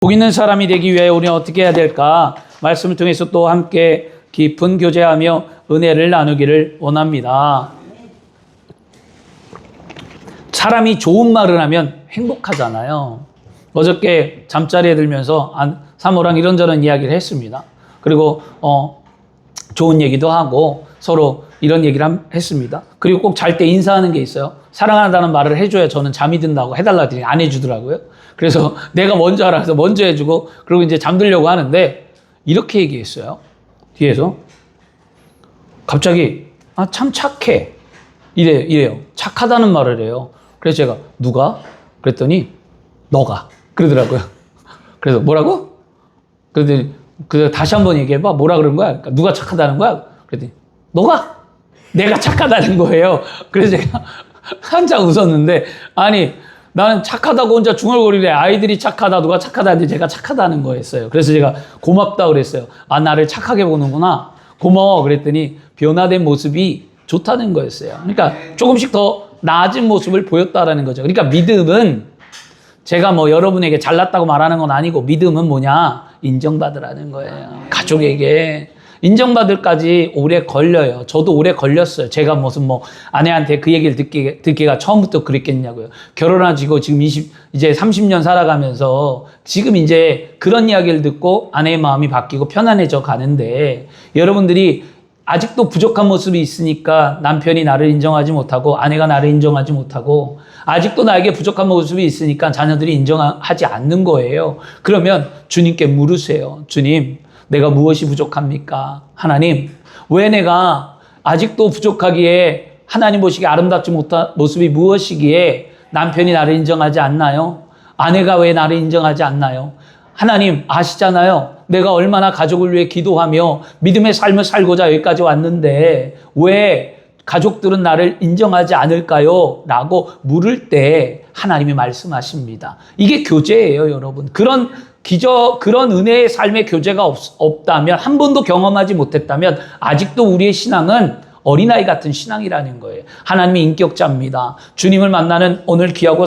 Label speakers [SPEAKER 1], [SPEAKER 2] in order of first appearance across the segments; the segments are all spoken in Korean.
[SPEAKER 1] 복 있는 사람이 되기 위해 우리는 어떻게 해야 될까? 말씀을 통해서 또 함께 깊은 교제하며 은혜를 나누기를 원합니다. 사람이 좋은 말을 하면 행복하잖아요. 어저께 잠자리에 들면서 사모랑 이런저런 이야기를 했습니다. 그리고 좋은 얘기도 하고 서로 이런 얘기를 했습니다. 그리고 꼭 잘 때 인사하는 게 있어요. 사랑한다는 말을 해줘야 저는 잠이 든다고 해달라 했더니 안 해주더라고요. 그래서 내가 먼저 하라 해서 먼저 해주고 그리고 이제 잠들려고 하는데 이렇게 얘기했어요. 뒤에서 갑자기 참 착해 이래요. 착하다는 말을 해요. 그래서 제가 누가? 그랬더니 너가 그러더라고요. 그래서 뭐라고? 그랬더니 다시 한번 얘기해봐. 뭐라 그런 거야? 그러니까 누가 착하다는 거야? 그랬더니 너가? 내가 착하다는 거예요. 그래서 제가 한참 웃었는데 아니 나는 착하다고 혼자 중얼거리래. 아이들이 착하다 누가 착하다는데 제가 착하다는 거였어요. 그래서 제가 고맙다 그랬어요. 나를 착하게 보는구나. 고마워 그랬더니 변화된 모습이 좋다는 거였어요. 그러니까 조금씩 더 나아진 모습을 보였다라는 거죠. 그러니까 믿음은 제가 여러분에게 잘났다고 말하는 건 아니고 믿음은 뭐냐? 인정받으라는 거예요. 가족에게 인정받을까지 오래 걸려요. 저도 오래 걸렸어요. 제가 무슨 아내한테 그 얘기를 듣기가 처음부터 그랬겠냐고요. 결혼하시고 지금 이제 30년 살아가면서 지금 이제 그런 이야기를 듣고 아내의 마음이 바뀌고 편안해져 가는데 여러분들이 아직도 부족한 모습이 있으니까 남편이 나를 인정하지 못하고 아내가 나를 인정하지 못하고 아직도 나에게 부족한 모습이 있으니까 자녀들이 인정하지 않는 거예요. 그러면 주님께 물으세요. 주님, 내가 무엇이 부족합니까? 하나님, 왜 내가 아직도 부족하기에 하나님 보시기에 아름답지 못한 모습이 무엇이기에 남편이 나를 인정하지 않나요? 아내가 왜 나를 인정하지 않나요? 하나님 아시잖아요. 내가 얼마나 가족을 위해 기도하며 믿음의 삶을 살고자 여기까지 왔는데 왜 가족들은 나를 인정하지 않을까요? 라고 물을 때 하나님이 말씀하십니다. 이게 교제예요, 여러분. 그런 은혜의 삶의 교제가 없다면, 한 번도 경험하지 못했다면 아직도 우리의 신앙은 어린아이 같은 신앙이라는 거예요. 하나님이 인격자입니다. 주님을 만나는 오늘 귀하고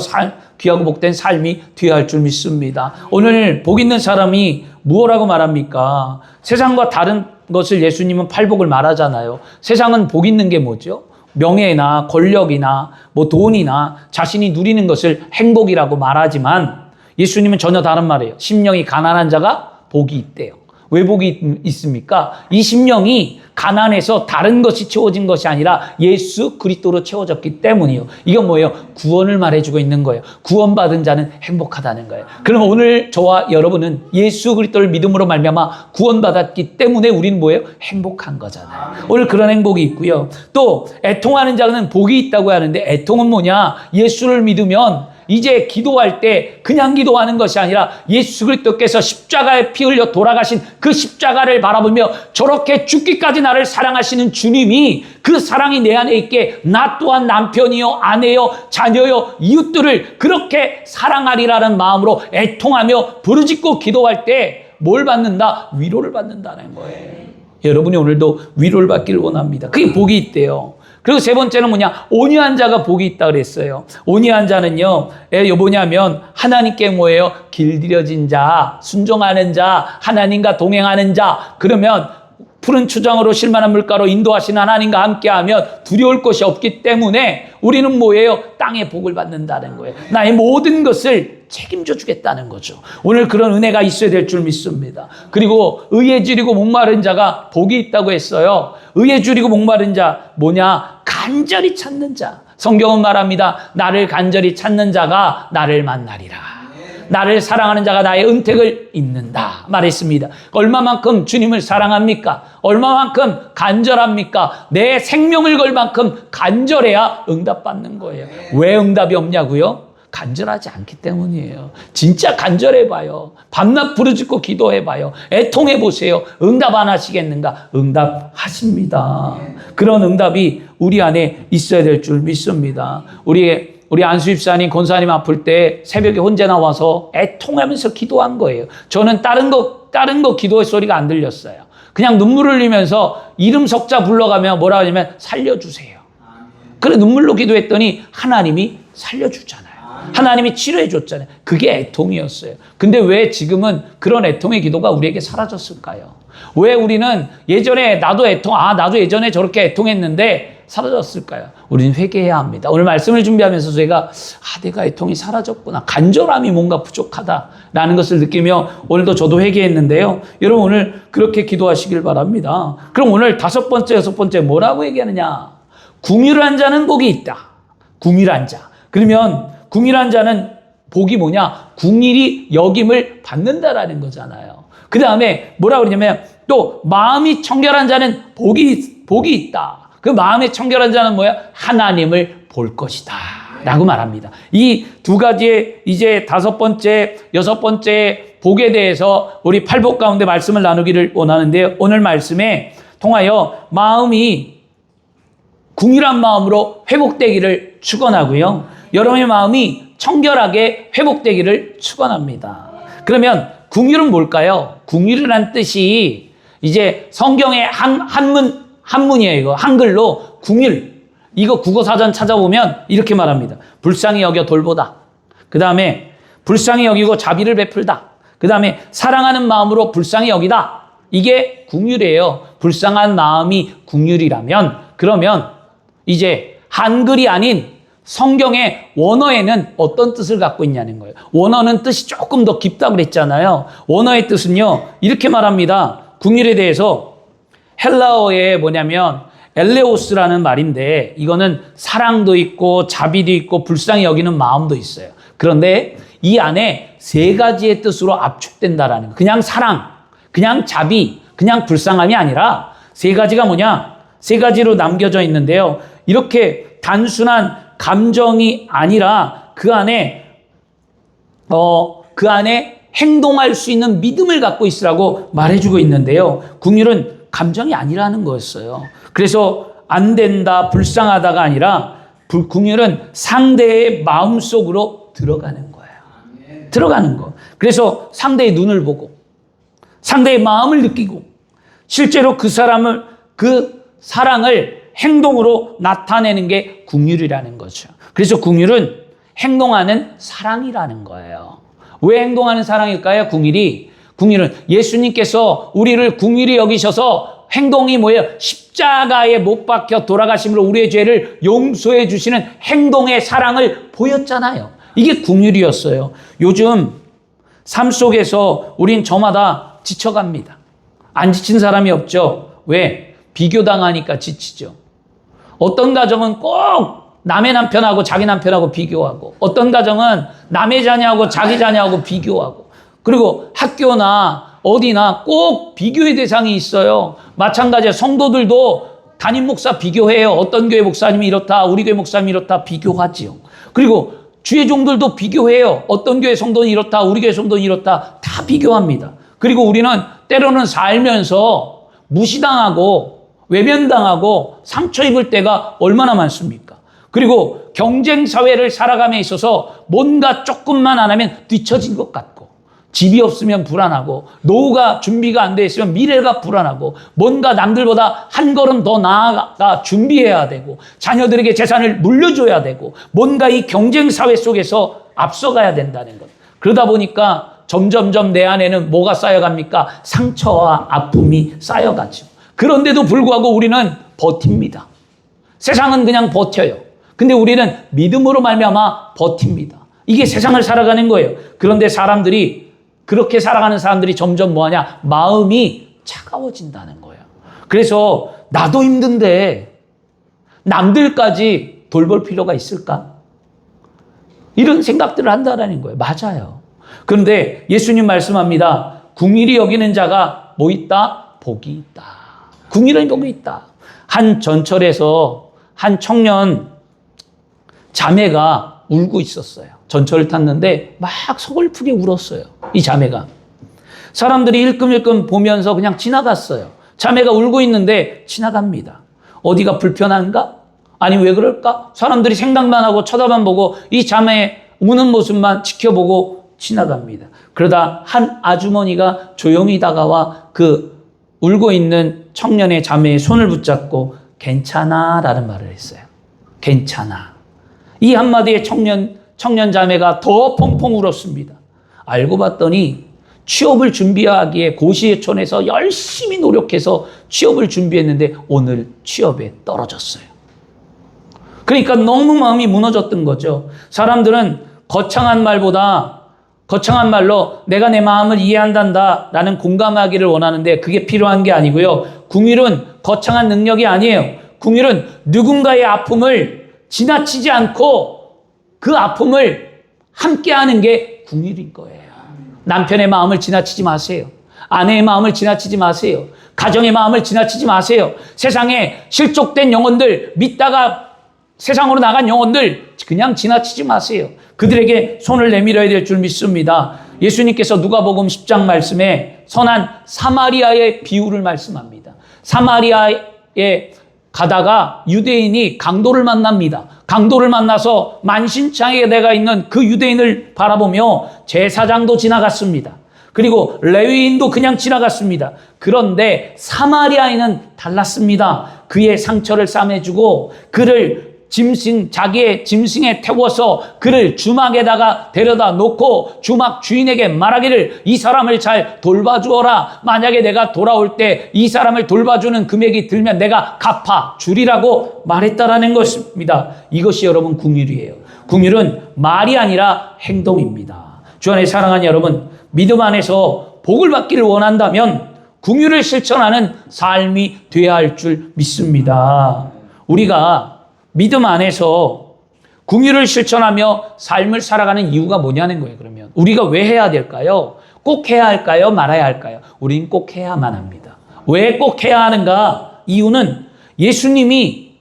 [SPEAKER 1] 복된 삶이 뒤할 줄 믿습니다. 오늘 복 있는 사람이 무엇라고 말합니까? 세상과 다른 것을 예수님은 팔복을 말하잖아요. 세상은 복 있는 게 뭐죠? 명예나 권력이나 돈이나 자신이 누리는 것을 행복이라고 말하지만 예수님은 전혀 다른 말이에요. 심령이 가난한 자가 복이 있대요. 왜 복이 있습니까? 이 심령이 가난해서 다른 것이 채워진 것이 아니라 예수 그리스도로 채워졌기 때문이에요. 이건 뭐예요? 구원을 말해주고 있는 거예요. 구원받은 자는 행복하다는 거예요. 그럼 오늘 저와 여러분은 예수 그리스도를 믿음으로 말미암아 구원받았기 때문에 우리는 뭐예요? 행복한 거잖아요. 오늘 그런 행복이 있고요. 또 애통하는 자는 복이 있다고 하는데 애통은 뭐냐? 예수를 믿으면 이제 기도할 때 그냥 기도하는 것이 아니라 예수 그리스도께서 십자가에 피 흘려 돌아가신 그 십자가를 바라보며 저렇게 죽기까지 나를 사랑하시는 주님이 그 사랑이 내 안에 있게 나 또한 남편이요 아내요 자녀요 이웃들을 그렇게 사랑하리라는 마음으로 애통하며 부르짖고 기도할 때 뭘 받는다? 위로를 받는다는 거예요. 여러분이 오늘도 위로를 받기를 원합니다. 그게 복이 있대요. 그리고 세 번째는 뭐냐? 온유한 자가 복이 있다 그랬어요. 온유한 자는요, 뭐냐면 하나님께 뭐예요? 길들여진 자, 순종하는 자, 하나님과 동행하는 자. 그러면 푸른 추장으로 실만한 물가로 인도하시는 하나님과 함께하면 두려울 것이 없기 때문에 우리는 뭐예요? 땅의 복을 받는다는 거예요. 나의 모든 것을 책임져 주겠다는 거죠. 오늘 그런 은혜가 있어야 될 줄 믿습니다. 그리고 의에 줄이고 목마른 자가 복이 있다고 했어요. 의에 줄이고 목마른 자 뭐냐? 간절히 찾는 자. 성경은 말합니다. 나를 간절히 찾는 자가 나를 만나리라. 나를 사랑하는 자가 나의 은택을 입는다 말했습니다. 얼마만큼 주님을 사랑합니까? 얼마만큼 간절합니까? 내 생명을 걸 만큼 간절해야 응답받는 거예요. 왜 응답이 없냐고요? 간절하지 않기 때문이에요. 진짜 간절해봐요. 밤낮 부르짖고 기도해봐요. 애통해보세요. 응답 안 하시겠는가? 응답하십니다. 그런 응답이 우리 안에 있어야 될 줄 믿습니다. 우리 안수 집사님, 권사님 아플 때 새벽에 혼자 나와서 애통하면서 기도한 거예요. 저는 다른 거 기도의 소리가 안 들렸어요. 그냥 눈물 흘리면서 이름 석자 불러가며 뭐라 하냐면 살려주세요. 그래 눈물로 기도했더니 하나님이 살려주잖아요. 하나님이 치료해 줬잖아요. 그게 애통이었어요. 근데 왜 지금은 그런 애통의 기도가 우리에게 사라졌을까요? 왜 우리는 예전에 나도 예전에 저렇게 애통했는데 사라졌을까요? 우리는 회개해야 합니다. 오늘 말씀을 준비하면서 제가 내가 애통이 사라졌구나. 간절함이 뭔가 부족하다라는 것을 느끼며 오늘도 저도 회개했는데요. 여러분 오늘 그렇게 기도하시길 바랍니다. 그럼 오늘 5번째, 6번째 뭐라고 얘기하느냐? 궁휼한 자는 복이 있다. 궁휼한 자. 그러면 궁휼한 자는 복이 뭐냐? 궁일이 여김을 받는다라는 거잖아요. 그 다음에 뭐라고 그러냐면 또 마음이 청결한 자는 복이 있다. 그 마음의 청결한 자는 뭐야? 하나님을 볼 것이다 라고 말합니다. 이 두 가지의 이제 5번째, 6번째 복에 대해서 우리 8복 가운데 말씀을 나누기를 원하는데요. 오늘 말씀에 통하여 마음이 궁일한 마음으로 회복되기를 축원하고요. 여러분의 마음이 청결하게 회복되기를 축원합니다. 그러면 궁일은 뭘까요? 궁일이란 뜻이 이제 성경의 한문이에요. 이거 한글로 궁일. 이거 국어사전 찾아보면 이렇게 말합니다. 불쌍히 여겨 돌보다. 그 다음에 불쌍히 여기고 자비를 베풀다. 그 다음에 사랑하는 마음으로 불쌍히 여기다. 이게 궁휼이에요. 불쌍한 마음이 궁휼이라면 그러면 이제 한글이 아닌 성경의 원어에는 어떤 뜻을 갖고 있냐는 거예요. 원어는 뜻이 조금 더 깊다고 그랬잖아요. 원어의 뜻은요. 이렇게 말합니다. 궁휼에 대해서 헬라어에 뭐냐면 엘레오스라는 말인데 이거는 사랑도 있고 자비도 있고 불쌍히 여기는 마음도 있어요. 그런데 이 안에 3가지의 뜻으로 압축된다라는 거예요. 그냥 사랑, 그냥 자비, 그냥 불쌍함이 아니라 3가지가 뭐냐? 3가지로 남겨져 있는데요. 이렇게 단순한 감정이 아니라 그 안에 행동할 수 있는 믿음을 갖고 있으라고 말해주고 있는데요. 궁휼은 감정이 아니라는 거였어요. 그래서 안 된다, 불쌍하다가 아니라 궁휼은 상대의 마음속으로 들어가는 거예요. 들어가는 거. 그래서 상대의 눈을 보고 상대의 마음을 느끼고 실제로 그 사랑을 행동으로 나타내는 게 궁휼이라는 거죠. 그래서 궁휼은 행동하는 사랑이라는 거예요. 왜 행동하는 사랑일까요? 궁휼은 예수님께서 우리를 궁휼히 여기셔서 행동이 뭐예요? 십자가에 못 박혀 돌아가심으로 우리의 죄를 용서해 주시는 행동의 사랑을 보였잖아요. 이게 궁휼이었어요. 요즘 삶 속에서 우린 저마다 지쳐갑니다. 안 지친 사람이 없죠. 왜? 비교당하니까 지치죠. 어떤 가정은 꼭 남의 남편하고 자기 남편하고 비교하고 어떤 가정은 남의 자녀하고 자기 자녀하고 비교하고 그리고 학교나 어디나 꼭 비교의 대상이 있어요. 마찬가지로 성도들도 담임 목사 비교해요. 어떤 교회 목사님이 이렇다, 우리 교회 목사님이 이렇다 비교하지요. 그리고 주의 종들도 비교해요. 어떤 교회 성도는 이렇다, 우리 교회 성도는 이렇다 다 비교합니다. 그리고 우리는 때로는 살면서 무시당하고 외면당하고 상처 입을 때가 얼마나 많습니까? 그리고 경쟁사회를 살아감에 있어서 뭔가 조금만 안 하면 뒤처진 것 같고 집이 없으면 불안하고 노후가 준비가 안 돼 있으면 미래가 불안하고 뭔가 남들보다 한 걸음 더 나아가 준비해야 되고 자녀들에게 재산을 물려줘야 되고 뭔가 이 경쟁사회 속에서 앞서가야 된다는 것. 그러다 보니까 점점점 내 안에는 뭐가 쌓여갑니까? 상처와 아픔이 쌓여가죠. 그런데도 불구하고 우리는 버팁니다. 세상은 그냥 버텨요. 근데 우리는 믿음으로 말미암아 버팁니다. 이게 세상을 살아가는 거예요. 그런데 그렇게 살아가는 사람들이 점점 뭐하냐? 마음이 차가워진다는 거예요. 그래서 나도 힘든데 남들까지 돌볼 필요가 있을까? 이런 생각들을 한다는 거예요. 맞아요. 그런데 예수님 말씀합니다. 궁일이 여기는 자가 뭐 있다? 복이 있다. 궁일은 복이 있다. 한 전철에서 한 청년 자매가 울고 있었어요. 전철을 탔는데 막 서글프게 울었어요. 이 자매가. 사람들이 일끔일끔 보면서 그냥 지나갔어요. 자매가 울고 있는데 지나갑니다. 어디가 불편한가? 아니 왜 그럴까? 사람들이 생각만 하고 쳐다만 보고 이 자매의 우는 모습만 지켜보고 지나갑니다. 그러다 한 아주머니가 조용히 다가와 그 울고 있는 청년의 자매의 손을 붙잡고 괜찮아 라는 말을 했어요. 괜찮아. 이 한마디에 청년 청년 자매가 더 펑펑 울었습니다. 알고 봤더니 취업을 준비하기에 고시촌에서 열심히 노력해서 취업을 준비했는데 오늘 취업에 떨어졌어요. 그러니까 너무 마음이 무너졌던 거죠. 사람들은 거창한 말로 내가 내 마음을 이해한단다 라는 공감하기를 원하는데 그게 필요한 게 아니고요. 궁율은 거창한 능력이 아니에요. 궁율은 누군가의 아픔을 지나치지 않고 그 아픔을 함께하는 게 궁율인 거예요. 남편의 마음을 지나치지 마세요. 아내의 마음을 지나치지 마세요. 가정의 마음을 지나치지 마세요. 세상에 실족된 영혼들, 믿다가 세상으로 나간 영혼들 그냥 지나치지 마세요. 그들에게 손을 내밀어야 될 줄 믿습니다. 예수님께서 누가복음 10장 말씀에 선한 사마리아의 비유를 말씀합니다. 사마리아에 가다가 유대인이 강도를 만납니다. 강도를 만나서 만신창에 내가 있는 그 유대인을 바라보며 제사장도 지나갔습니다. 그리고 레위인도 그냥 지나갔습니다. 그런데 사마리아인은 달랐습니다. 그의 상처를 싸매주고 그를 자기의 짐승에 태워서 그를 주막에다가 데려다 놓고 주막 주인에게 말하기를 이 사람을 잘 돌봐주어라. 만약에 내가 돌아올 때 이 사람을 돌봐주는 금액이 들면 내가 갚아 주리라고 말했다라는 것입니다. 이것이 여러분 궁율이에요. 궁율은 말이 아니라 행동입니다. 주 안에 사랑하는 여러분, 믿음 안에서 복을 받기를 원한다면 궁율을 실천하는 삶이 되어야 할 줄 믿습니다. 우리가 믿음 안에서 궁율을 실천하며 삶을 살아가는 이유가 뭐냐는 거예요. 그러면 우리가 왜 해야 될까요? 꼭 해야 할까요? 말아야 할까요? 우리는 꼭 해야만 합니다. 왜 꼭 해야 하는가? 이유는 예수님이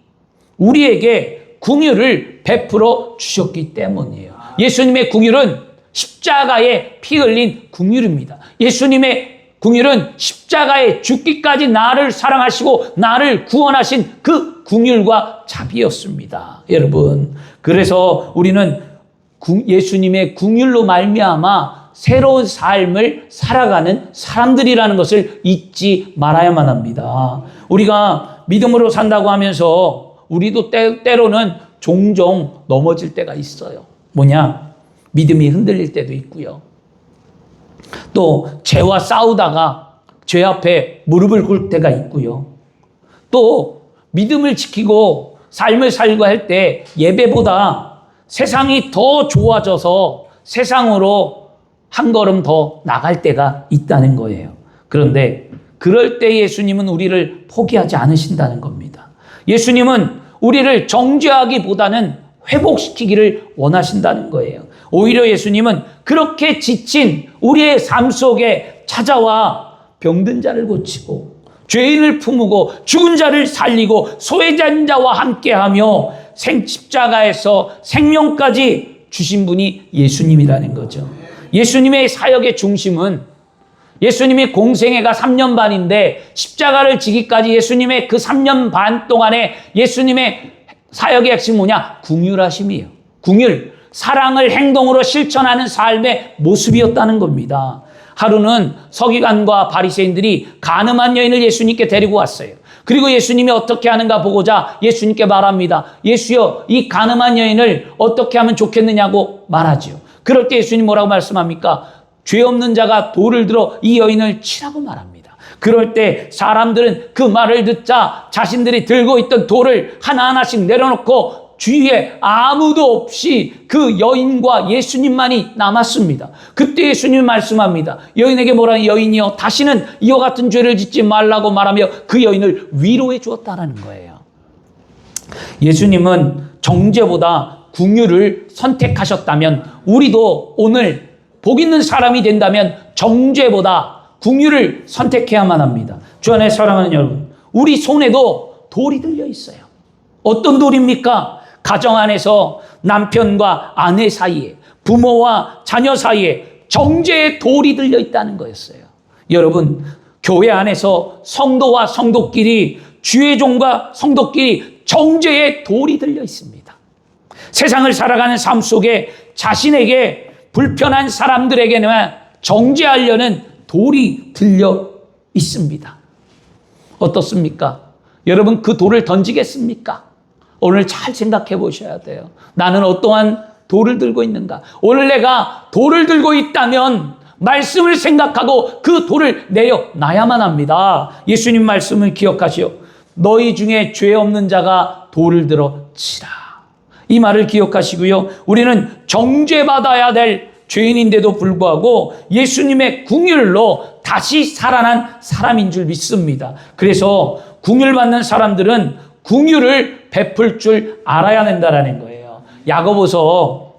[SPEAKER 1] 우리에게 궁율을 베풀어 주셨기 때문이에요. 예수님의 궁율은 십자가에 피 흘린 궁율입니다. 예수님의 궁율은 십자가에 죽기까지 나를 사랑하시고 나를 구원하신 그 궁율과 자비였습니다. 여러분, 그래서 우리는 예수님의 궁율로 말미암아 새로운 삶을 살아가는 사람들이라는 것을 잊지 말아야만 합니다. 우리가 믿음으로 산다고 하면서 우리도 때로는 종종 넘어질 때가 있어요. 뭐냐? 믿음이 흔들릴 때도 있고요. 또 죄와 싸우다가 죄 앞에 무릎을 꿇을 때가 있고요. 또 믿음을 지키고 삶을 살고 할 때 예배보다 세상이 더 좋아져서 세상으로 한 걸음 더 나갈 때가 있다는 거예요. 그런데 그럴 때 예수님은 우리를 포기하지 않으신다는 겁니다. 예수님은 우리를 정죄하기보다는 회복시키기를 원하신다는 거예요. 오히려 예수님은 그렇게 지친 우리의 삶 속에 찾아와 병든 자를 고치고 죄인을 품고 죽은 자를 살리고 소외된 자와 함께하며 십자가에서 생명까지 주신 분이 예수님이라는 거죠. 예수님의 사역의 중심은 예수님의 공생애가 3년 반인데 십자가를 지기까지 예수님의 그 3년 반 동안에 예수님의 사역의 핵심이 뭐냐? 궁율하심이에요. 궁율. 사랑을 행동으로 실천하는 삶의 모습이었다는 겁니다. 하루는 서기관과 바리새인들이 가늠한 여인을 예수님께 데리고 왔어요. 그리고 예수님이 어떻게 하는가 보고자 예수님께 말합니다. 예수여, 이 가늠한 여인을 어떻게 하면 좋겠느냐고 말하지요. 그럴 때 예수님 뭐라고 말씀합니까? 죄 없는 자가 돌을 들어 이 여인을 치라고 말합니다. 그럴 때 사람들은 그 말을 듣자 자신들이 들고 있던 돌을 하나하나씩 내려놓고 주위에 아무도 없이 그 여인과 예수님만이 남았습니다. 그때 예수님이 말씀합니다. 여인에게 뭐라는 여인이여 다시는 이와 같은 죄를 짓지 말라고 말하며 그 여인을 위로해 주었다는 거예요. 예수님은 정죄보다 궁율을 선택하셨다면 우리도 오늘 복 있는 사람이 된다면 정죄보다 궁율을 선택해야만 합니다. 주 안에 사랑하는 여러분, 우리 손에도 돌이 들려 있어요. 어떤 돌입니까? 가정 안에서 남편과 아내 사이에, 부모와 자녀 사이에 정죄의 돌이 들려 있다는 거였어요. 여러분, 교회 안에서 성도와 성도끼리, 주의 종과 성도끼리 정죄의 돌이 들려 있습니다. 세상을 살아가는 삶 속에 자신에게 불편한 사람들에게는 정죄하려는 돌이 들려 있습니다. 어떻습니까? 여러분, 그 돌을 던지겠습니까? 오늘 잘 생각해 보셔야 돼요. 나는 어떠한 돌을 들고 있는가? 오늘 내가 돌을 들고 있다면 말씀을 생각하고 그 돌을 내려놔야만 합니다. 예수님 말씀을 기억하시오. 너희 중에 죄 없는 자가 돌을 들어 치라. 이 말을 기억하시고요. 우리는 정죄받아야 될 죄인인데도 불구하고 예수님의 긍휼로 다시 살아난 사람인 줄 믿습니다. 그래서 긍휼 받는 사람들은 긍휼을 베풀 줄 알아야 된다라는 거예요. 야고보서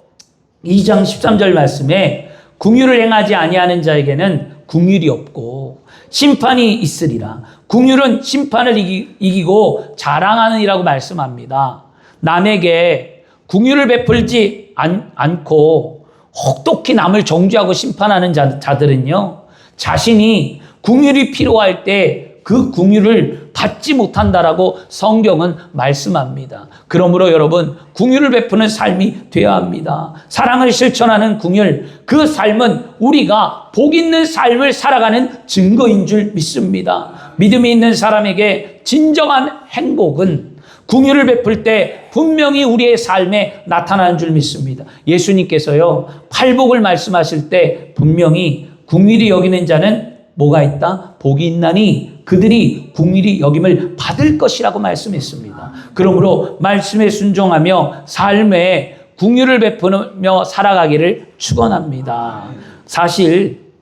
[SPEAKER 1] 2장 13절 말씀에 긍휼을 행하지 아니하는 자에게는 긍휼이 없고 심판이 있으리라. 긍휼은 심판을 이기고 자랑하느니라고 말씀합니다. 남에게 긍휼을 베풀지 않고 혹독히 남을 정죄하고 심판하는 자들은요, 자신이 긍휼이 필요할 때 그 긍휼을 받지 못한다라고 성경은 말씀합니다. 그러므로 여러분, 긍휼을 베푸는 삶이 되어야 합니다. 사랑을 실천하는 긍휼, 그 삶은 우리가 복 있는 삶을 살아가는 증거인 줄 믿습니다. 믿음이 있는 사람에게 진정한 행복은 긍휼을 베풀 때 분명히 우리의 삶에 나타나는 줄 믿습니다. 예수님께서요, 팔복을 말씀하실 때 분명히 긍휼히 여기는 자는 뭐가 있다? 복이 있나니 그들이 긍휼히 여김을 받을 것이라고 말씀했습니다. 그러므로 말씀에 순종하며 삶에 긍휼을 베푸며 살아가기를 축원합니다. 사실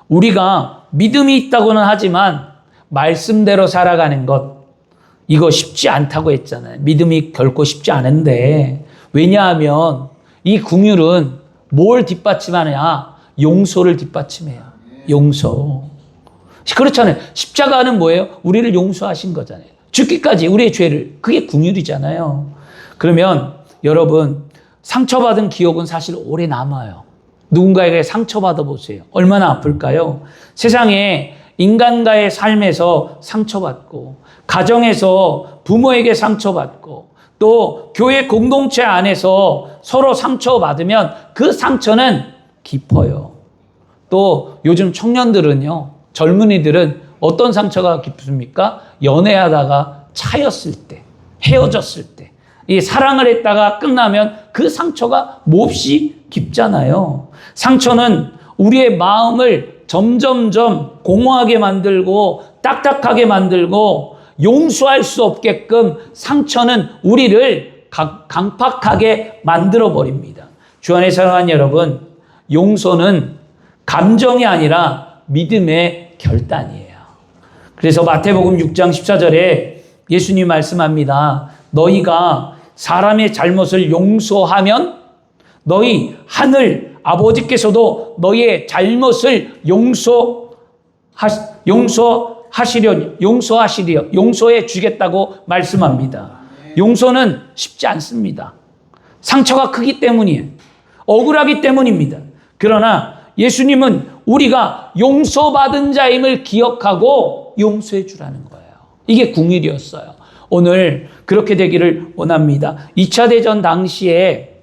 [SPEAKER 1] 우리가 믿음이 있다고는 하지만 말씀대로 살아가는 것, 이거 쉽지 않다고 했잖아요. 믿음이 결코 쉽지 않은데, 왜냐하면 이 긍휼은 뭘 뒷받침하느냐? 용서를 뒷받침해요. 용서. 그렇잖아요. 십자가는 뭐예요? 우리를 용서하신 거잖아요. 죽기까지 우리의 죄를. 그게 긍휼이잖아요. 그러면 여러분, 상처받은 기억은 사실 오래 남아요. 누군가에게 상처받아 보세요. 얼마나 아플까요? 세상에 인간과의 삶에서 상처받고, 가정에서 부모에게 상처받고, 또 교회 공동체 안에서 서로 상처받으면 그 상처는 깊어요. 또 요즘 청년들은요, 젊은이들은 어떤 상처가 깊습니까? 연애하다가 차였을 때, 헤어졌을 때, 이 사랑을 했다가 끝나면 그 상처가 몹시 깊잖아요. 상처는 우리의 마음을 점점점 공허하게 만들고 딱딱하게 만들고 용서할 수 없게끔 상처는 우리를 강팍하게 만들어 버립니다. 주 안에 사랑하는 여러분, 용서는 감정이 아니라 믿음의 결단이에요. 그래서 마태복음 6장 14절에 예수님 말씀합니다. 너희가 사람의 잘못을 용서하면 너희 하늘 아버지께서도 너희의 잘못을 용서해 주겠다고 말씀합니다. 용서는 쉽지 않습니다. 상처가 크기 때문이에요. 억울하기 때문입니다. 그러나 예수님은 우리가 용서받은 자임을 기억하고 용서해 주라는 거예요. 이게 긍휼이었어요. 오늘 그렇게 되기를 원합니다. 2차 대전 당시에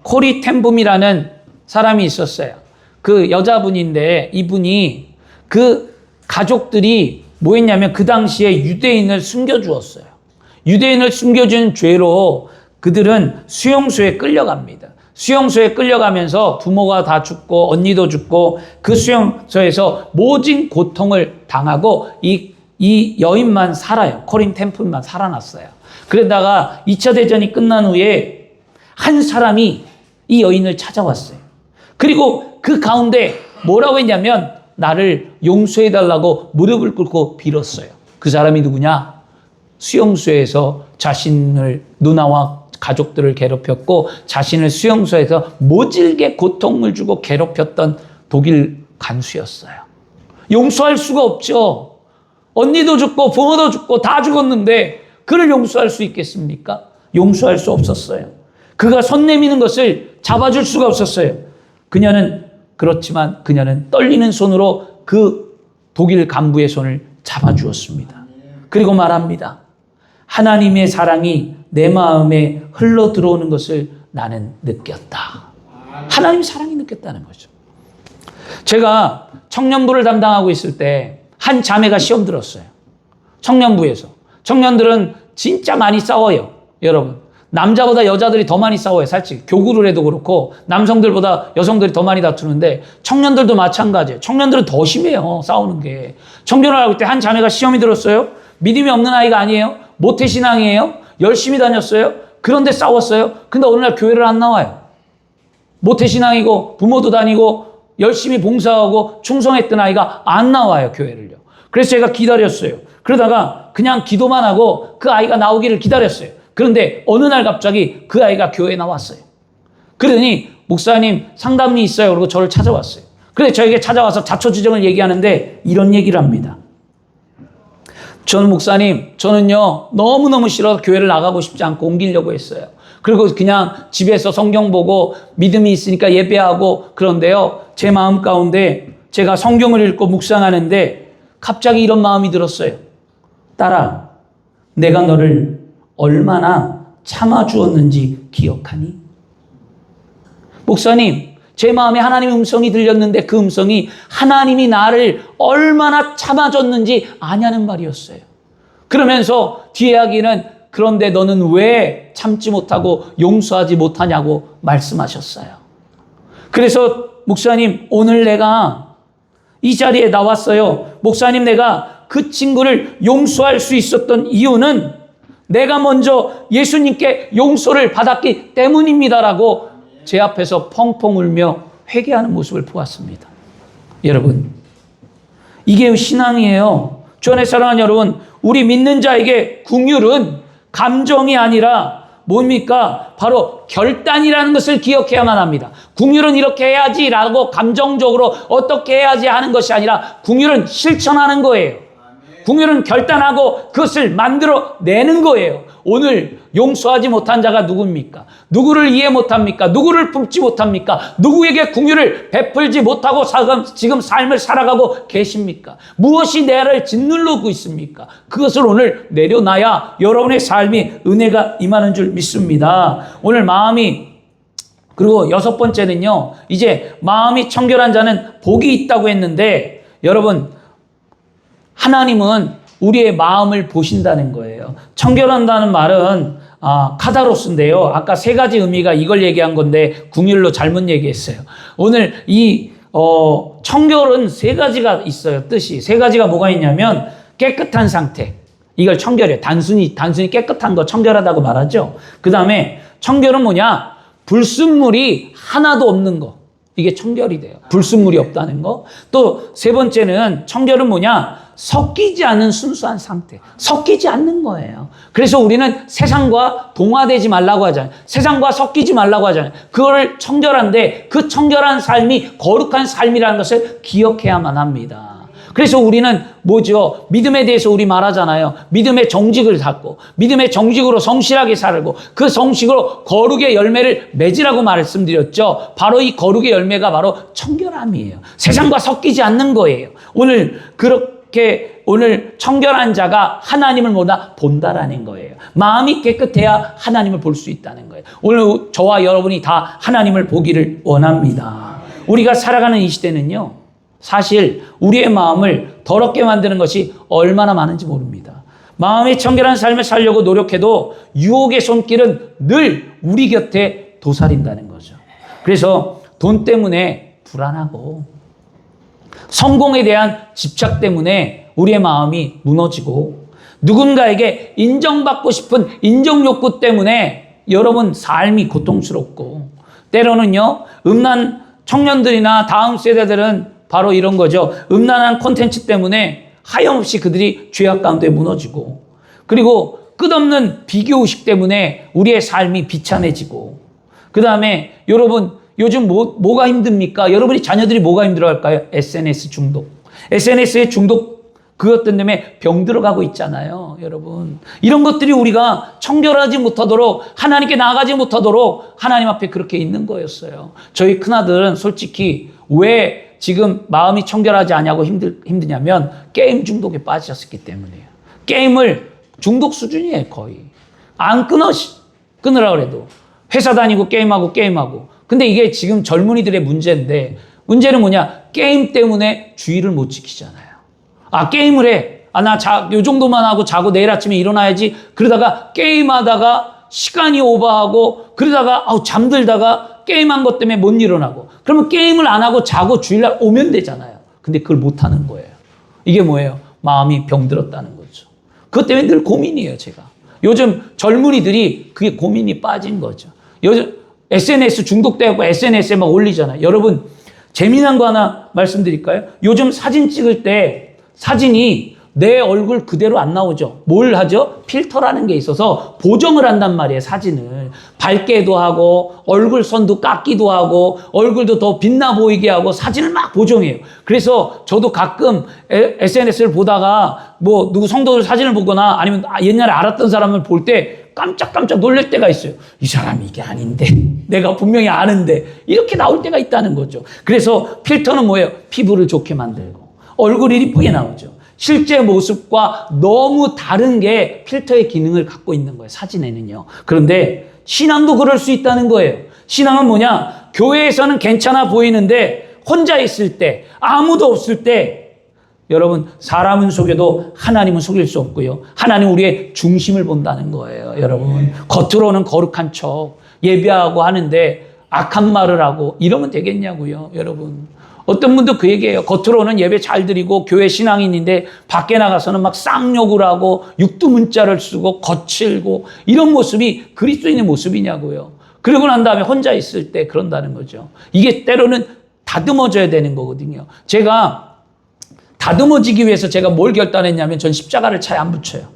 [SPEAKER 1] 코리 텐붐이라는 사람이 있었어요. 그 여자분인데 이분이 그 가족들이 뭐 했냐면 그 당시에 유대인을 숨겨주었어요. 유대인을 숨겨준 죄로 그들은 수용소에 끌려갑니다. 수용소에 끌려가면서 부모가 다 죽고 언니도 죽고 그 수용소에서 모진 고통을 당하고 이 여인만 살아요. 코린 템플만 살아났어요. 그러다가 2차 대전이 끝난 후에 한 사람이 이 여인을 찾아왔어요. 그리고 그 가운데 뭐라고 했냐면 나를 용서해달라고 무릎을 꿇고 빌었어요. 그 사람이 누구냐? 수용소에서 자신을 누나와 가족들을 괴롭혔고 자신을 수용소에서 모질게 고통을 주고 괴롭혔던 독일 간수였어요. 용서할 수가 없죠. 언니도 죽고 부모도 죽고 다 죽었는데 그를 용서할 수 있겠습니까? 용서할 수 없었어요. 그가 손 내미는 것을 잡아줄 수가 없었어요. 그렇지만 그녀는 떨리는 손으로 그 독일 간부의 손을 잡아주었습니다. 그리고 말합니다. 하나님의 사랑이 내 마음에 흘러 들어오는 것을 나는 느꼈다. 하나님의 사랑이 느꼈다는 거죠. 제가 청년부를 담당하고 있을 때 한 자매가 시험 들었어요. 청년부에서. 청년들은 진짜 많이 싸워요. 여러분. 남자보다 여자들이 더 많이 싸워요, 솔직히. 교구를 해도 그렇고, 남성들보다 여성들이 더 많이 다투는데, 청년들도 마찬가지예요. 청년들은 더 심해요, 싸우는 게. 청년을 하고 있을 때 한 자매가 시험이 들었어요? 믿음이 없는 아이가 아니에요? 모태신앙이에요? 열심히 다녔어요? 그런데 싸웠어요? 근데 어느 날 교회를 안 나와요. 모태신앙이고, 부모도 다니고, 열심히 봉사하고, 충성했던 아이가 안 나와요, 교회를요. 그래서 제가 기다렸어요. 그러다가 그냥 기도만 하고 그 아이가 나오기를 기다렸어요. 그런데 어느 날 갑자기 그 아이가 교회에 나왔어요. 그러더니 목사님 상담이 있어요. 그러고 저를 찾아왔어요. 그래서 저에게 찾아와서 자초지정을 얘기하는데 이런 얘기를 합니다. 저는 목사님, 저는요 너무너무 싫어서 교회를 나가고 싶지 않고 옮기려고 했어요. 그리고 그냥 집에서 성경 보고 믿음이 있으니까 예배하고 그런데요. 제 마음 가운데 제가 성경을 읽고 묵상하는데 갑자기 이런 마음이 들었어요. 딸아, 내가 너를 얼마나 참아주었는지 기억하니? 목사님, 제 마음에 하나님의 음성이 들렸는데 그 음성이 하나님이 나를 얼마나 참아줬는지 아냐는 말이었어요. 그러면서 뒤에 이야기는 그런데 너는 왜 참지 못하고 용서하지 못하냐고 말씀하셨어요. 그래서 목사님, 오늘 내가 이 자리에 나왔어요. 목사님, 내가 그 친구를 용서할 수 있었던 이유는 내가 먼저 예수님께 용서를 받았기 때문입니다라고 제 앞에서 펑펑 울며 회개하는 모습을 보았습니다. 여러분, 이게 신앙이에요. 주 안에 사랑하는 여러분, 우리 믿는 자에게 긍휼은 감정이 아니라 뭡니까? 바로 결단이라는 것을 기억해야만 합니다. 긍휼은 이렇게 해야지라고 감정적으로 어떻게 해야지 하는 것이 아니라 긍휼은 실천하는 거예요. 긍휼은 결단하고 그것을 만들어내는 거예요. 오늘 용서하지 못한 자가 누굽니까? 누구를 이해 못합니까? 누구를 품지 못합니까? 누구에게 긍휼을 베풀지 못하고 지금 삶을 살아가고 계십니까? 무엇이 나를 짓누르고 있습니까? 그것을 오늘 내려놔야 여러분의 삶이 은혜가 임하는 줄 믿습니다. 오늘 마음이, 그리고 6번째는요, 이제 마음이 청결한 자는 복이 있다고 했는데, 여러분, 하나님은 우리의 마음을 보신다는 거예요. 청결한다는 말은 카다로스인데요. 아까 3가지 의미가 이걸 얘기한 건데 긍휼로 잘못 얘기했어요. 오늘 이 청결은 3가지가 있어요. 뜻이 3가지가 뭐가 있냐면 깨끗한 상태. 이걸 청결이에요. 단순히 깨끗한 거 청결하다고 말하죠. 그 다음에 청결은 뭐냐? 불순물이 하나도 없는 거. 이게 청결이 돼요. 불순물이 없다는 거. 또 3번째는 청결은 뭐냐? 섞이지 않은 순수한 상태. 섞이지 않는 거예요. 그래서 우리는 세상과 동화되지 말라고 하잖아요. 세상과 섞이지 말라고 하잖아요. 그거를 청결한데 그 청결한 삶이 거룩한 삶이라는 것을 기억해야만 합니다. 그래서 우리는 뭐죠? 믿음에 대해서 우리 말하잖아요. 믿음의 정직을 갖고 믿음의 정직으로 성실하게 살고 그 성식으로 거룩의 열매를 맺으라고 말씀드렸죠. 바로 이 거룩의 열매가 바로 청결함이에요. 세상과 섞이지 않는 거예요. 오늘 오늘 청결한 자가 하나님을 본다라는 거예요. 마음이 깨끗해야 하나님을 볼 수 있다는 거예요. 오늘 저와 여러분이 다 하나님을 보기를 원합니다. 우리가 살아가는 이 시대는요, 사실 우리의 마음을 더럽게 만드는 것이 얼마나 많은지 모릅니다. 마음이 청결한 삶을 살려고 노력해도 유혹의 손길은 늘 우리 곁에 도사린다는 거죠. 그래서 돈 때문에 불안하고 성공에 대한 집착 때문에 우리의 마음이 무너지고 누군가에게 인정받고 싶은 인정 욕구 때문에 여러분 삶이 고통스럽고 때로는요, 음란 청년들이나 다음 세대들은 바로 이런 거죠. 음란한 콘텐츠 때문에 하염없이 그들이 죄악 가운데 무너지고 그리고 끝없는 비교의식 때문에 우리의 삶이 비참해지고 그 다음에 여러분 요즘 뭐가 힘듭니까? 여러분이 자녀들이 뭐가 힘들어할까요? SNS 중독. SNS의 중독 그것 때문에 병 들어가고 있잖아요. 여러분. 이런 것들이 우리가 청결하지 못하도록 하나님께 나아가지 못하도록 하나님 앞에 그렇게 있는 거였어요. 저희 큰아들은 솔직히 왜 지금 마음이 청결하지 않냐고 힘드냐면 게임 중독에 빠지셨기 때문이에요. 게임을 중독 수준이에요. 거의. 안 끊으라 그래도. 회사 다니고 게임하고. 근데 이게 지금 젊은이들의 문제인데 문제는 뭐냐? 게임 때문에 주의를 못 지키잖아요. 게임을 해. 나 요 정도만 하고 자고 내일 아침에 일어나야지. 그러다가 게임하다가 시간이 오버하고 그러다가 잠들다가 게임한 것 때문에 못 일어나고 그러면 게임을 안 하고 자고 주일날 오면 되잖아요. 근데 그걸 못 하는 거예요. 이게 뭐예요? 마음이 병들었다는 거죠. 그것 때문에 늘 고민이에요, 제가. 요즘 젊은이들이 그게 고민이 빠진 거죠. 요즘 SNS 중독되고 SNS에 막 올리잖아요. 여러분, 재미난 거 하나 말씀드릴까요? 요즘 사진 찍을 때 사진이 내 얼굴 그대로 안 나오죠. 뭘 하죠? 필터라는 게 있어서 보정을 한단 말이에요, 사진을. 밝게도 하고, 얼굴 선도 깎기도 하고, 얼굴도 더 빛나 보이게 하고, 사진을 막 보정해요. 그래서 저도 가끔 SNS를 보다가, 누구 성도들 사진을 보거나, 아니면 옛날에 알았던 사람을 볼 때 깜짝깜짝 놀랄 때가 있어요. 이 사람이 이게 아닌데, 내가 분명히 아는데, 이렇게 나올 때가 있다는 거죠. 그래서 필터는 뭐예요? 피부를 좋게 만들고, 얼굴이 이쁘게 나오죠. 실제 모습과 너무 다른 게 필터의 기능을 갖고 있는 거예요, 사진에는요. 그런데 신앙도 그럴 수 있다는 거예요. 신앙은 뭐냐? 교회에서는 괜찮아 보이는데 혼자 있을 때, 아무도 없을 때, 여러분, 사람은 속여도 하나님은 속일 수 없고요. 하나님 우리의 중심을 본다는 거예요, 여러분. 겉으로는 거룩한 척 예배하고 하는데 악한 말을 하고 이러면 되겠냐고요, 여러분. 어떤 분도 그 얘기예요. 겉으로는 예배 잘 드리고 교회 신앙인인데 밖에 나가서는 막 쌍욕을 하고 육두문자를 쓰고 거칠고 이런 모습이 그리스도인의 모습이냐고요. 그러고 난 다음에 혼자 있을 때 그런다는 거죠. 이게 때로는 다듬어져야 되는 거거든요. 제가 다듬어지기 위해서 제가 뭘 결단했냐면 전 십자가를 차에 안 붙여요.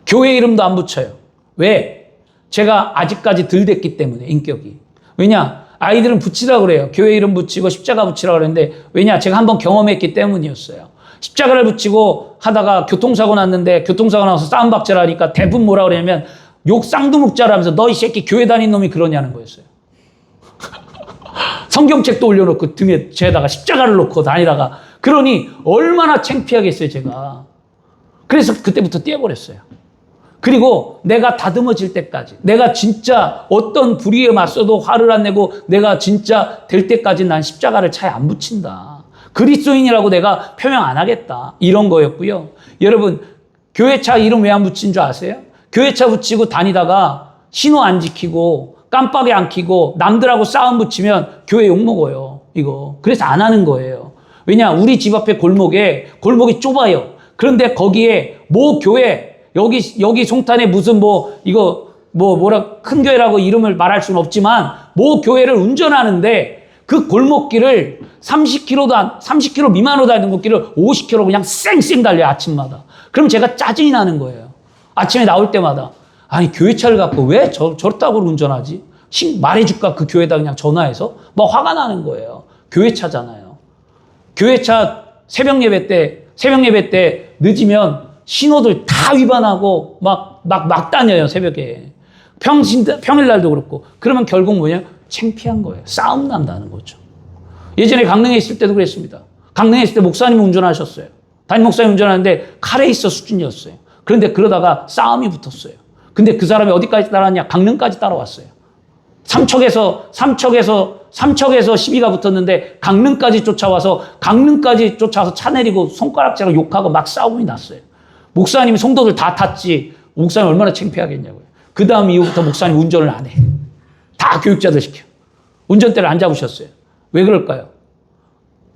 [SPEAKER 1] 교회 이름도 안 붙여요. 왜? 제가 아직까지 덜 됐기 때문에, 인격이. 왜냐? 아이들은 붙이라고 그래요. 교회 이름 붙이고 십자가 붙이라고 그랬는데, 왜냐? 제가 한번 경험했기 때문이었어요. 십자가를 붙이고 하다가 교통사고 났는데, 교통사고 나서 싸움박질 하니까 대부분 뭐라 그러냐면 욕 쌍두묵자를 하면서 너 이 새끼 교회 다닌 놈이 그러냐는 거였어요. 성경책도 올려놓고 등에 죄에다가 십자가를 놓고 다니다가, 그러니 얼마나 창피하겠어요, 제가. 그래서 그때부터 떼어버렸어요. 그리고 내가 다듬어질 때까지, 내가 진짜 어떤 불의에 맞서도 화를 안 내고 내가 진짜 될 때까지 난 십자가를 차에 안 붙인다. 그리스도인이라고 내가 표명 안 하겠다. 이런 거였고요. 여러분, 교회차 이름 왜 안 붙인 줄 아세요? 교회차 붙이고 다니다가 신호 안 지키고 깜빡이 안 켜고 남들하고 싸움 붙이면 교회 욕먹어요, 이거. 그래서 안 하는 거예요. 왜냐? 우리 집 앞에 골목이 좁아요. 그런데 거기에 교회, 여기 송탄에 무슨 큰 교회라고 이름을 말할 수는 없지만, 교회를 운전하는데 그 골목길을 30km 미만으로 다니는 곳길을 50km 그냥 쌩쌩 달려요, 아침마다. 그럼 제가 짜증이 나는 거예요. 아침에 나올 때마다. 아니, 교회차를 갖고 왜 저렇다고 운전하지? 말해줄까? 그 교회에다 그냥 전화해서? 막 화가 나는 거예요. 교회차잖아요. 교회차 새벽 예배 때 늦으면 신호들 다 위반하고 막 다녀요, 새벽에. 평일날도 그렇고. 그러면 결국 뭐냐? 창피한 거예요. 싸움 난다는 거죠. 예전에 강릉에 있을 때도 그랬습니다. 강릉에 있을 때 목사님이 운전하셨어요. 담임 목사님이 운전하는데 카레이서 수준이었어요. 그런데 그러다가 싸움이 붙었어요. 근데 그 사람이 어디까지 따라왔냐? 강릉까지 따라왔어요. 삼척에서 시비가 붙었는데 강릉까지 쫓아와서 차 내리고 손가락질하고 욕하고 막 싸움이 났어요. 목사님이 성도들 다 탔지. 목사님 얼마나 창피하겠냐고요. 그 다음 이후부터 목사님 운전을 안 해. 다 교육자들 시켜. 운전대를 안 잡으셨어요. 왜 그럴까요?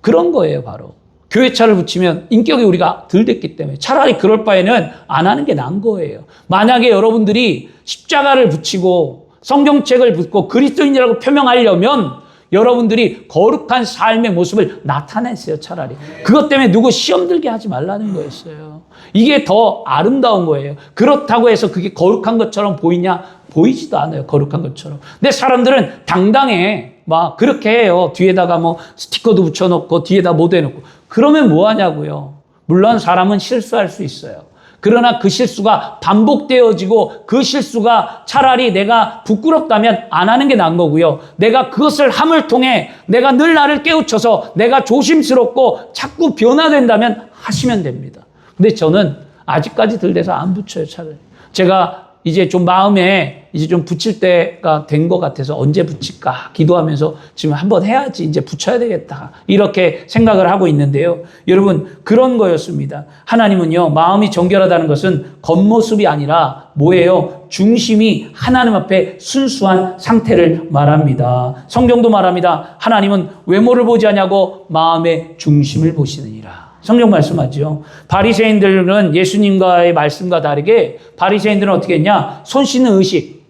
[SPEAKER 1] 그런 거예요, 바로. 교회차를 붙이면 인격이 우리가 덜 됐기 때문에 차라리 그럴 바에는 안 하는 게 나은 거예요. 만약에 여러분들이 십자가를 붙이고 성경책을 붙고 그리스도인이라고 표명하려면 여러분들이 거룩한 삶의 모습을 나타냈어요, 차라리. 그것 때문에 누구 시험 들게 하지 말라는 거였어요. 이게 더 아름다운 거예요. 그렇다고 해서 그게 거룩한 것처럼 보이냐? 보이지도 않아요, 거룩한 것처럼. 근데 사람들은 당당해. 막 그렇게 해요. 뒤에다가 스티커도 붙여놓고 뒤에다 모두 해놓고. 그러면 뭐 하냐고요. 물론 사람은 실수할 수 있어요. 그러나 그 실수가 반복되어지고 그 실수가 차라리 내가 부끄럽다면 안 하는 게 나은 거고요. 내가 그것을 함을 통해 내가 늘 나를 깨우쳐서 내가 조심스럽고 자꾸 변화된다면 하시면 됩니다. 근데 저는 아직까지 덜 돼서 안 붙여요, 차라리. 제가 이제 좀 마음에 이제 좀 붙일 때가 된 것 같아서 언제 붙일까 기도하면서 지금 한번 해야지 이제 붙여야 되겠다 이렇게 생각을 하고 있는데요. 여러분 그런 거였습니다. 하나님은요 마음이 정결하다는 것은 겉모습이 아니라 뭐예요? 중심이 하나님 앞에 순수한 상태를 말합니다. 성경도 말합니다. 하나님은 외모를 보지 않냐고 마음의 중심을 보시느니라. 성경 말씀하죠. 바리새인들은 예수님과의 말씀과 다르게 바리새인들은 어떻게 했냐? 손 씻는 의식,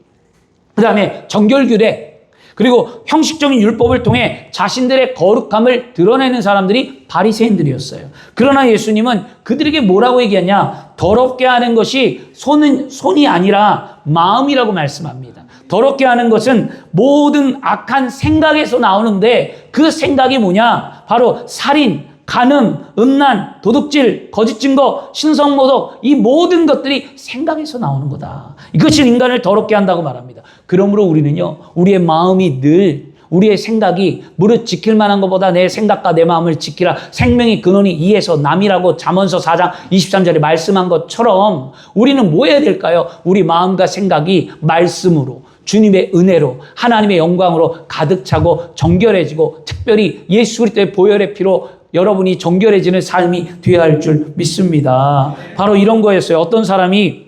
[SPEAKER 1] 그 다음에 정결규례, 그리고 형식적인 율법을 통해 자신들의 거룩함을 드러내는 사람들이 바리새인들이었어요. 그러나 예수님은 그들에게 뭐라고 얘기하냐? 더럽게 하는 것이 손이 아니라 마음이라고 말씀합니다. 더럽게 하는 것은 모든 악한 생각에서 나오는데 그 생각이 뭐냐? 바로 살인, 간음, 음란, 도둑질, 거짓 증거, 신성모독 이 모든 것들이 생각에서 나오는 거다. 이것이 인간을 더럽게 한다고 말합니다. 그러므로 우리는요 우리의 마음이 늘 우리의 생각이 무릇 지킬 만한 것보다 내 생각과 내 마음을 지키라. 생명의 근원이 이에서 남이라고 잠언서 4장 23절에 말씀한 것처럼 우리는 뭐 해야 될까요? 우리 마음과 생각이 말씀으로 주님의 은혜로 하나님의 영광으로 가득 차고 정결해지고 특별히 예수 그리스도의 보혈의 피로 여러분이 정결해지는 삶이 되어야 할 줄 믿습니다. 바로 이런 거였어요. 어떤 사람이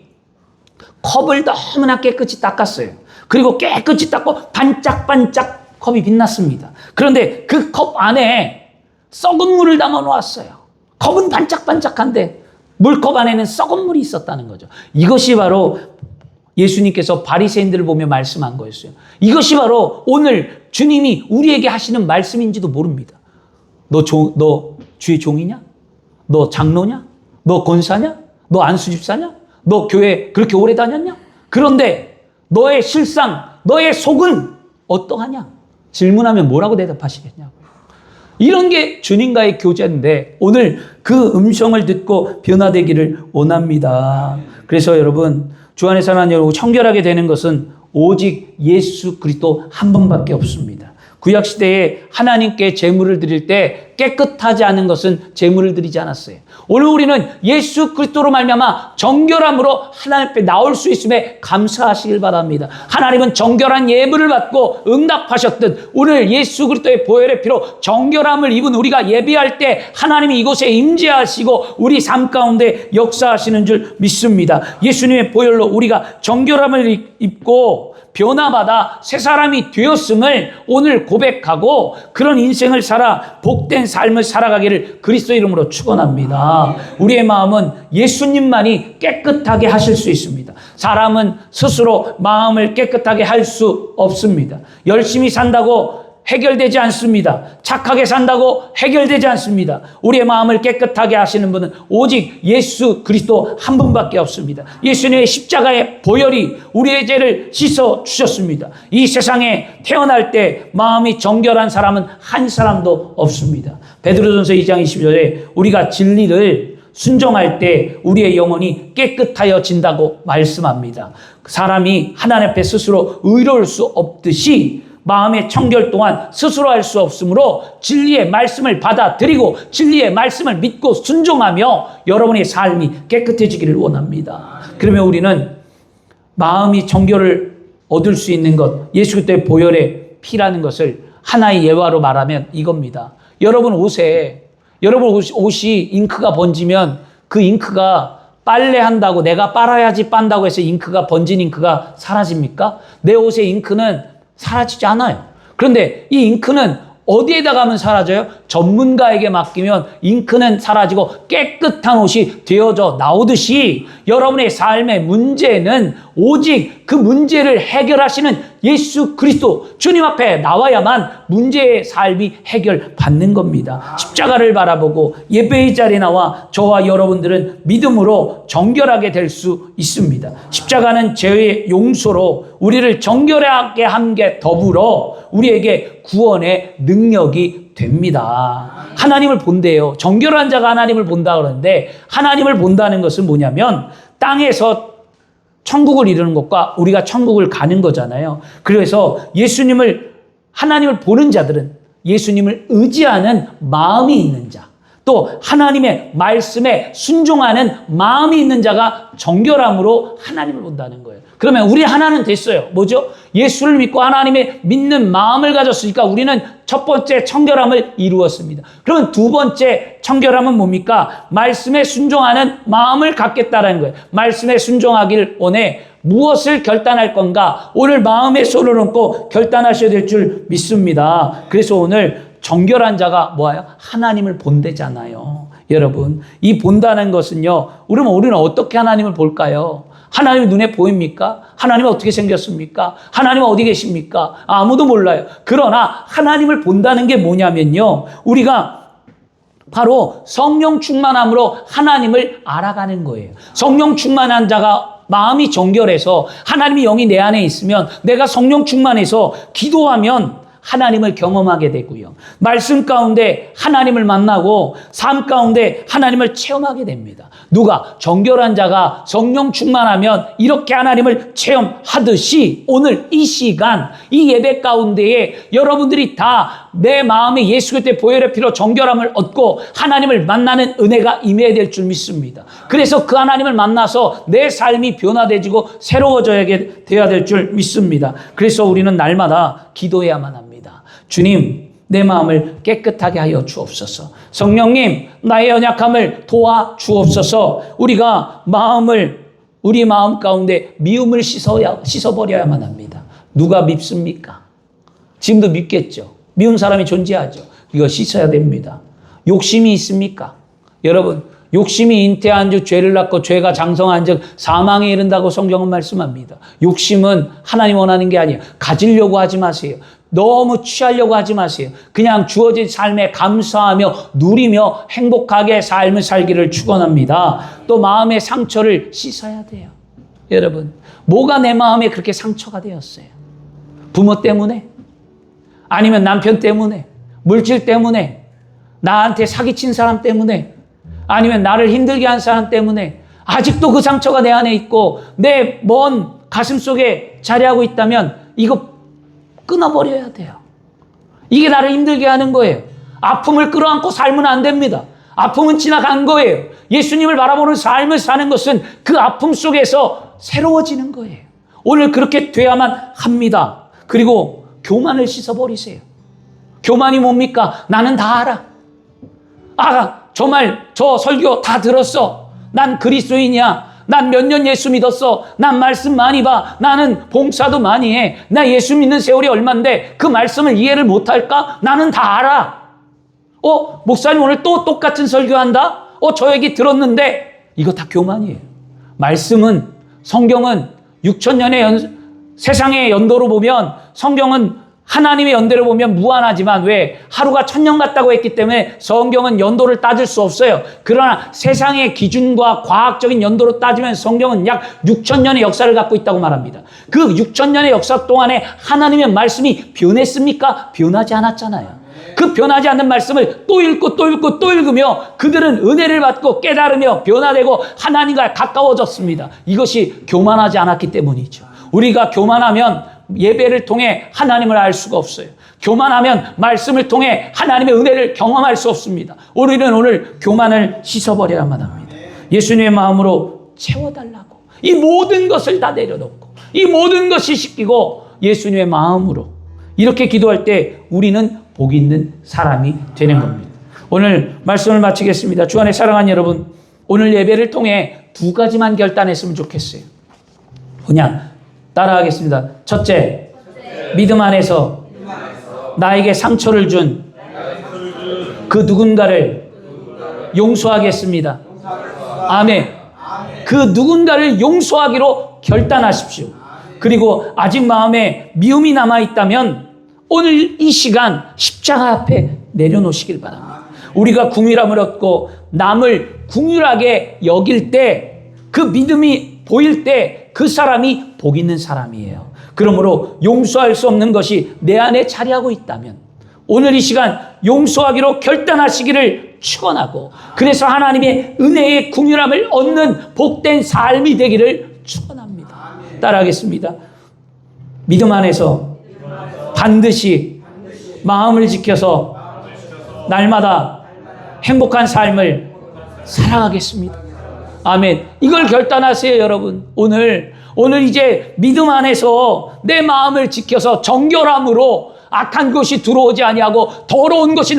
[SPEAKER 1] 컵을 너무나 깨끗이 닦았어요. 그리고 깨끗이 닦고 반짝반짝 컵이 빛났습니다. 그런데 그 컵 안에 썩은 물을 담아 놓았어요. 컵은 반짝반짝한데 물컵 안에는 썩은 물이 있었다는 거죠. 이것이 바로 예수님께서 바리새인들을 보며 말씀한 거였어요. 이것이 바로 오늘 주님이 우리에게 하시는 말씀인지도 모릅니다. 너 주의 종이냐? 너 장로냐? 너 권사냐? 너 안수집사냐? 너 교회 그렇게 오래 다녔냐? 그런데 너의 실상, 너의 속은 어떠하냐? 질문하면 뭐라고 대답하시겠냐고. 이런 게 주님과의 교제인데 오늘 그 음성을 듣고 변화되기를 원합니다. 그래서 여러분 주 안에 사는 여러분 청결하게 되는 것은 오직 예수 그리스도 한 분밖에 없습니다. 구약시대에 하나님께 제물을 드릴 때 깨끗하지 않은 것은 제물을 드리지 않았어요. 오늘 우리는 예수 그리스도로 말미암아 정결함으로 하나님 앞에 나올 수 있음에 감사하시길 바랍니다. 하나님은 정결한 예물을 받고 응답하셨듯 오늘 예수 그리스도의 보혈의 피로 정결함을 입은 우리가 예배할 때 하나님이 이곳에 임재하시고 우리 삶 가운데 역사하시는 줄 믿습니다. 예수님의 보혈로 우리가 정결함을 입고 변화받아 새 사람이 되었음을 오늘 고백하고 그런 인생을 살아 복된 삶을 살아가기를 그리스도 이름으로 축원합니다. 우리의 마음은 예수님만이 깨끗하게 하실 수 있습니다. 사람은 스스로 마음을 깨끗하게 할 수 없습니다. 열심히 산다고 해결되지 않습니다. 착하게 산다고 해결되지 않습니다. 우리의 마음을 깨끗하게 하시는 분은 오직 예수 그리스도 한 분밖에 없습니다. 예수님의 십자가의 보혈이 우리의 죄를 씻어 주셨습니다. 이 세상에 태어날 때 마음이 정결한 사람은 한 사람도 없습니다. 베드로전서 2장 20절에 우리가 진리를 순종할 때 우리의 영혼이 깨끗하여진다고 말씀합니다. 사람이 하나님 앞에 스스로 의로울 수 없듯이 마음의 청결 또한 스스로 할 수 없으므로 진리의 말씀을 받아들이고 진리의 말씀을 믿고 순종하며 여러분의 삶이 깨끗해지기를 원합니다. 그러면 우리는 마음이 정결을 얻을 수 있는 것, 예수 그리스도의 보혈의 피라는 것을 하나의 예화로 말하면 이겁니다. 여러분 옷이 잉크가 번지면 그 잉크가 빨래한다고 내가 빨아야지 빤다고 해서 잉크가 번진 잉크가 사라집니까? 내 옷의 잉크는 사라지지 않아요. 그런데 이 잉크는 어디에다 가면 사라져요? 전문가에게 맡기면 잉크는 사라지고 깨끗한 옷이 되어져 나오듯이 여러분의 삶의 문제는 오직 그 문제를 해결하시는 예수 그리스도 주님 앞에 나와야만 문제의 삶이 해결받는 겁니다. 십자가를 바라보고 예배의 자리에 나와 저와 여러분들은 믿음으로 정결하게 될 수 있습니다. 십자가는 죄의 용서로 우리를 정결하게 함께 더불어 우리에게 구원의 능력이 됩니다. 하나님을 본대요. 정결한 자가 하나님을 본다 그러는데 하나님을 본다는 것은 뭐냐면 땅에서 천국을 이루는 것과 우리가 천국을 가는 거잖아요. 그래서 하나님을 보는 자들은 예수님을 의지하는 마음이 있는 자, 또 하나님의 말씀에 순종하는 마음이 있는 자가 정결함으로 하나님을 본다는 거예요. 그러면 우리 하나는 됐어요. 뭐죠? 예수를 믿고 하나님의 믿는 마음을 가졌으니까 우리는 첫 번째 청결함을 이루었습니다. 그러면 두 번째 청결함은 뭡니까? 말씀에 순종하는 마음을 갖겠다라는 거예요. 말씀에 순종하길 원해. 무엇을 결단할 건가? 오늘 마음에 손을 얹고 결단하셔야 될 줄 믿습니다. 그래서 오늘 정결한 자가 뭐예요? 하나님을 본대잖아요. 여러분, 이 본다는 것은요, 우리는 어떻게 하나님을 볼까요? 하나님이 눈에 보입니까? 하나님은 어떻게 생겼습니까? 하나님은 어디 계십니까? 아무도 몰라요. 그러나 하나님을 본다는 게 뭐냐면요, 우리가 바로 성령 충만함으로 하나님을 알아가는 거예요. 성령 충만한 자가 마음이 정결해서 하나님이 영이 내 안에 있으면 내가 성령 충만해서 기도하면 하나님을 경험하게 되고요. 말씀 가운데 하나님을 만나고 삶 가운데 하나님을 체험하게 됩니다. 누가? 정결한 자가 성령 충만하면 이렇게 하나님을 체험하듯이 오늘 이 시간, 이 예배 가운데에 여러분들이 다 내 마음에 예수 그리스도의 보혈의 피로 정결함을 얻고 하나님을 만나는 은혜가 임해야 될 줄 믿습니다. 그래서 그 하나님을 만나서 내 삶이 변화되지고 새로워져야 될 줄 믿습니다. 그래서 우리는 날마다 기도해야만 합니다. 주님, 내 마음을 깨끗하게 하여 주옵소서. 성령님, 나의 연약함을 도와 주옵소서. 우리가 우리 마음 가운데 미움을 씻어버려야만 합니다. 누가 밉습니까? 지금도 밉겠죠. 미운 사람이 존재하죠. 이거 씻어야 됩니다. 욕심이 있습니까? 여러분, 욕심이 잉태한 즉 죄를 낳고 죄가 장성한 즉 사망에 이른다고 성경은 말씀합니다. 욕심은 하나님 원하는 게 아니에요. 가지려고 하지 마세요. 너무 취하려고 하지 마세요. 그냥 주어진 삶에 감사하며 누리며 행복하게 삶을 살기를 축원합니다. 또 마음의 상처를 씻어야 돼요. 여러분, 뭐가 내 마음에 그렇게 상처가 되었어요? 부모 때문에? 아니면 남편 때문에? 물질 때문에? 나한테 사기친 사람 때문에? 아니면 나를 힘들게 한 사람 때문에? 아직도 그 상처가 내 안에 있고 내 먼 가슴 속에 자리하고 있다면 이거 끊어버려야 돼요. 이게 나를 힘들게 하는 거예요. 아픔을 끌어안고 살면 안 됩니다. 아픔은 지나간 거예요. 예수님을 바라보는 삶을 사는 것은 그 아픔 속에서 새로워지는 거예요. 오늘 그렇게 돼야만 합니다. 그리고 교만을 씻어버리세요. 교만이 뭡니까? 나는 다 알아. 정말 저 설교 다 들었어. 난 그리스도인이야. 난 몇 년 예수 믿었어. 난 말씀 많이 봐. 나는 봉사도 많이 해. 나 예수 믿는 세월이 얼만데 그 말씀을 이해를 못할까? 나는 다 알아. 목사님 오늘 또 똑같은 설교한다? 저 얘기 들었는데 이거 다 교만이에요. 말씀은, 성경은 6,000년의 세상의 연도로 보면 성경은 하나님의 연대로 보면 무한하지만 왜? 하루가 1,000년 같다고 했기 때문에 성경은 연도를 따질 수 없어요. 그러나 세상의 기준과 과학적인 연도로 따지면 성경은 약 6,000년의 역사를 갖고 있다고 말합니다. 그 6,000년의 역사 동안에 하나님의 말씀이 변했습니까? 변하지 않았잖아요. 그 변하지 않는 말씀을 또 읽고 또 읽고 또 읽으며 그들은 은혜를 받고 깨달으며 변화되고 하나님과 가까워졌습니다. 이것이 교만하지 않았기 때문이죠. 우리가 교만하면 예배를 통해 하나님을 알 수가 없어요. 교만하면 말씀을 통해 하나님의 은혜를 경험할 수 없습니다. 우리는 오늘 교만을 씻어버려야만 합니다. 예수님의 마음으로 채워달라고. 이 모든 것을 다 내려놓고 이 모든 것이 씻기고 예수님의 마음으로 이렇게 기도할 때 우리는 복 있는 사람이 되는 겁니다. 오늘 말씀을 마치겠습니다. 주 안에 사랑하는 여러분, 오늘 예배를 통해 두 가지만 결단했으면 좋겠어요. 그냥 따라하겠습니다. 첫째, 믿음 안에서 나에게 상처를 준 그 누군가를 용서하겠습니다. 아멘. 그 누군가를 용서하기로 결단하십시오. 그리고 아직 마음에 미움이 남아있다면 오늘 이 시간 십자가 앞에 내려놓으시길 바랍니다. 우리가 궁휼함을 얻고 남을 궁휼하게 여길 때 그 믿음이 보일 때 그 사람이 복 있는 사람이에요. 그러므로 용서할 수 없는 것이 내 안에 자리하고 있다면 오늘 이 시간 용서하기로 결단하시기를 축원하고 그래서 하나님의 은혜의 궁휼함을 얻는 복된 삶이 되기를 축원합니다. 따라하겠습니다. 믿음 안에서 반드시 마음을 지켜서 날마다 행복한 삶을 살아가겠습니다. 아멘. 이걸 결단하세요, 여러분. 오늘 이제 믿음 안에서 내 마음을 지켜서 정결함으로 악한 것이 들어오지 아니하고 더러운 것이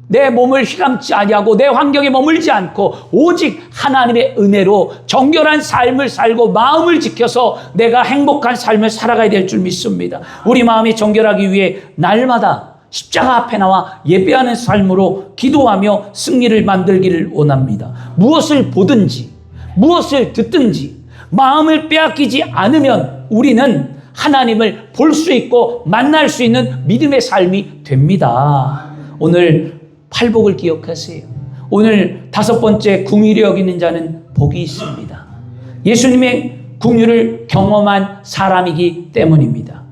[SPEAKER 1] 내 몸을 휘감지 아니하고 내 환경에 머물지 않고 오직 하나님의 은혜로 정결한 삶을 살고 마음을 지켜서 내가 행복한 삶을 살아가야 될 줄 믿습니다. 우리 마음이 정결하기 위해 날마다 십자가 앞에 나와 예배하는 삶으로 기도하며 승리를 만들기를 원합니다. 무엇을 보든지 무엇을 듣든지 마음을 빼앗기지 않으면 우리는 하나님을 볼 수 있고 만날 수 있는 믿음의 삶이 됩니다. 오늘 팔복을 기억하세요. 오늘 5번째 긍휼히 여기는 자는 복이 있습니다. 예수님의 긍휼을 경험한 사람이기 때문입니다.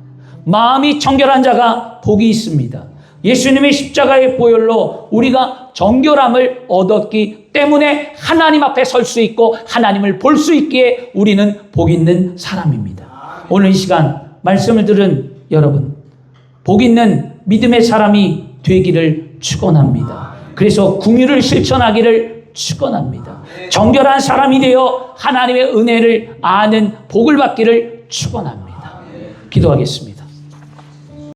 [SPEAKER 1] 마음이 정결한 자가 복이 있습니다. 예수님의 십자가의 보혈로 우리가 정결함을 얻었기 때문에 하나님 앞에 설 수 있고 하나님을 볼 수 있기에 우리는 복 있는 사람입니다. 오늘 이 시간 말씀을 들은 여러분, 복 있는 믿음의 사람이 되기를 축원합니다. 그래서 긍휼을 실천하기를 축원합니다. 정결한 사람이 되어 하나님의 은혜를 아는 복을 받기를 축원합니다. 기도하겠습니다.